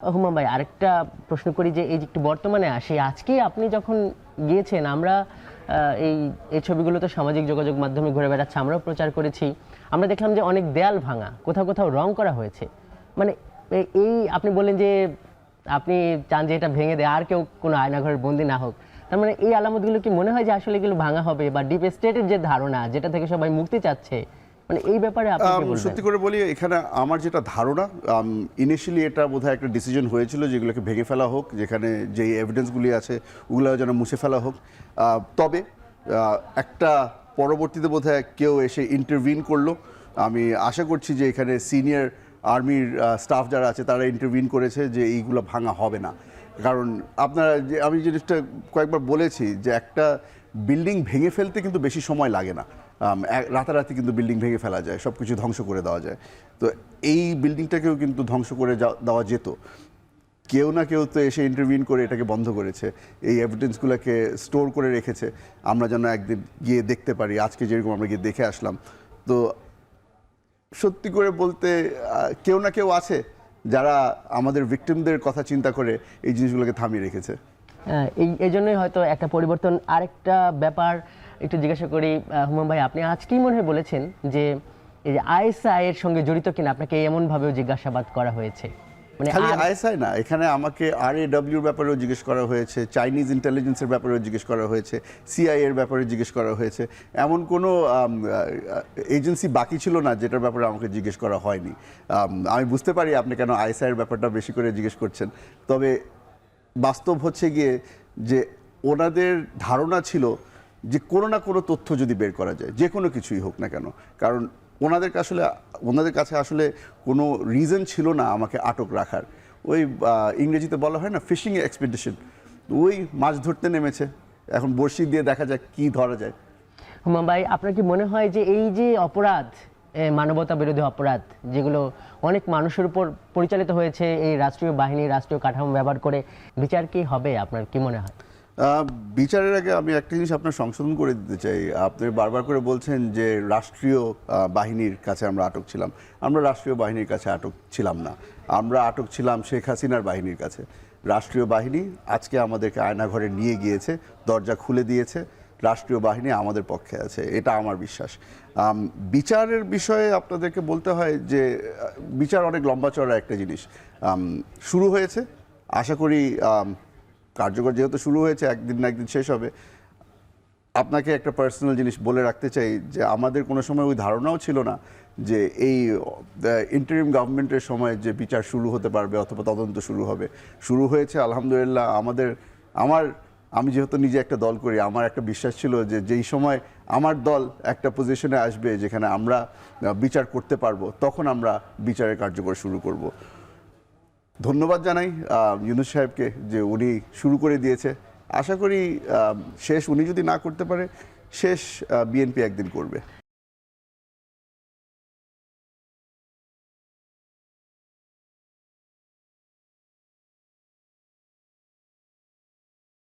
হুমায়ূন ভাই, আরেকটা প্রশ্ন করি যে এই যে একটু বর্তমানে আসি, আজকে আপনি যখন গিয়েছেন, আমরা এই এই ছবিগুলো তো সামাজিক যোগাযোগ মাধ্যমে ঘুরে বেড়াচ্ছে, আমরাও প্রচার করেছি। আমরা দেখলাম যে অনেক দেয়াল ভাঙা, কোথাও কোথাও রং করা হয়েছে। মানে এই আপনি বললেন যে আপনি চান যে এটা ভেঙে দেয়, আর কেউ কোনো আয়নাঘরের বন্দি না হোক। তার মানে এই আলামতগুলো কি মনে হয় যে আসলে এগুলো ভাঙা হবে, বা ডিপ স্টেটের যে ধারণা যেটা থেকে সবাই মুক্তি চাচ্ছে, মানে এই ব্যাপারে আপনি কি বলবেন? সত্যি করে বলি, এখানে আমার যেটা ধারণা, ইনিশিয়ালি এটা বোধহয় একটা ডিসিশন হয়েছিল যেগুলোকে ভেঙে ফেলা হোক, যেখানে যেই এভিডেন্সগুলি আছে ওগুলো যেন মুছে ফেলা হোক। তবে একটা পরবর্তীতে বোধহয় কেউ এসে ইন্টারভিন করলো। আমি আশা করছি যে এখানে সিনিয়র আর্মির স্টাফ যারা আছে তারা ইন্টারভিন করেছে যে এইগুলো ভাঙা হবে না। কারণ আপনারা যে আমি জিনিসটা কয়েকবার বলেছি যে একটা বিল্ডিং ভেঙে ফেলতে কিন্তু বেশি সময় লাগে না। রাতারাতি কিন্তু বিল্ডিং ভেঙে ফেলা যায়, সব কিছু ধ্বংস করে দেওয়া যায়। তো এই বিল্ডিংটাকেও কিন্তু ধ্বংস করে দেওয়া যেত। কেউ না কেউ তো এসে ইন্টারভিন করে এটাকে বন্ধ করেছে, এই এভিডেন্সগুলোকে স্টোর করে রেখেছে, আমরা যেন একদিন গিয়ে দেখতে পারি। আজকে যেরকম আমরা গিয়ে দেখে আসলাম। তো সত্যি করে বলতে কেউ না কেউ আছে যারা আমাদের ভিকটিমদের কথা চিন্তা করে এই জিনিসগুলোকে থামিয়ে রেখেছে। এই জন্যই হয়তো একটা পরিবর্তন। আরেকটা ব্যাপার একটু জিজ্ঞাসা করি হুমায়ূন ভাই, আপনি আজকেই মনে হয় বলেছেন যে এই যে আইএসআই এর সঙ্গে জড়িত কিনা আপনাকে এমনভাবেও জিজ্ঞাসাবাদ করা হয়েছে। মানে খালি আইএসআই না, এখানে আমাকে RAW ব্যাপারেও জিজ্ঞেস করা হয়েছে, চাইনিজ ইন্টেলিজেন্সের ব্যাপারেও জিজ্ঞেস করা হয়েছে, CIA এর ব্যাপারে জিজ্ঞেস করা হয়েছে। এমন কোনো এজেন্সি বাকি ছিল না যেটার ব্যাপারে আমাকে জিজ্ঞেস করা হয়নি। আমি বুঝতে পারি আপনি কেন আইএসআই এর ব্যাপারটা বেশি করে জিজ্ঞেস করছেন। তবে বাস্তব হচ্ছে গিয়ে যে ওনাদের ধারণা ছিল যে কোনো না কোনো তথ্য যদি বের করা যায়, যে কোনো কিছুই হোক না কেন, কারণ ওনাদের কাছে আসলে কোনো রিজন ছিল না আমাকে আটক রাখার। ওই ইংরেজিতে বলা হয় না ফিশিং এক্সপিডিশন, ওই মাছ ধরতে নেমেছে, এখন বড়শি দিয়ে দেখা যাক কি ধরা যায়। হুমায়ূন ভাই, আপনার কি মনে হয় যে এই যে অপরাধ, মানবতা বিরোধী অপরাধ যেগুলো অনেক মানুষের উপর পরিচালিত হয়েছে এই রাষ্ট্রীয় বাহিনী, রাষ্ট্রীয় কাঠামো ব্যবহার করে, বিচার কি হবে আপনার কি মনে হয়? বিচারের আগে আমি একটা জিনিস আপনার সংশোধন করে দিতে চাই। আপনি বারবার করে বলছেন যে রাষ্ট্রীয় বাহিনীর কাছে আমরা আটক ছিলাম। আমরা রাষ্ট্রীয় বাহিনীর কাছে আটক ছিলাম না, আমরা আটক ছিলাম শেখ হাসিনার বাহিনীর কাছে। রাষ্ট্রীয় বাহিনী আজকে আমাদেরকে আয়নাঘরে নিয়ে গিয়েছে, দরজা খুলে দিয়েছে, রাষ্ট্রীয় বাহিনী আমাদের পক্ষে আছে, এটা আমার বিশ্বাস। বিচারের বিষয়ে আপনাদেরকে বলতে হয় যে বিচার অনেক লম্বা চড়া একটা জিনিস। শুরু হয়েছে, আশা করি কার্যকর যেহেতু শুরু হয়েছে, একদিন না একদিন শেষ হবে। আপনাকে একটা পার্সোনাল জিনিস বলে রাখতে চাই যে আমাদের কোনো সময় ওই ধারণাও ছিল না যে এই ইন্টারিম গভর্নমেন্টের সময় যে বিচার শুরু হতে পারবে অথবা তদন্ত শুরু হবে। শুরু হয়েছে আলহামদুলিল্লাহ। আমি যেহেতু নিজে একটা দল করি, আমার একটা বিশ্বাস ছিল যে যেই সময় আমার দল একটা পজিশনে আসবে যেখানে আমরা বিচার করতে পারবো, তখন আমরা বিচারের কার্যকর শুরু করব। ধন্যবাদ জানাই ইউনূস সাহেবকে যে উনি শুরু করে দিয়েছে। আশা করি শেষ উনি যদি না করতে পারে, শেষ বিএনপি একদিন করবে।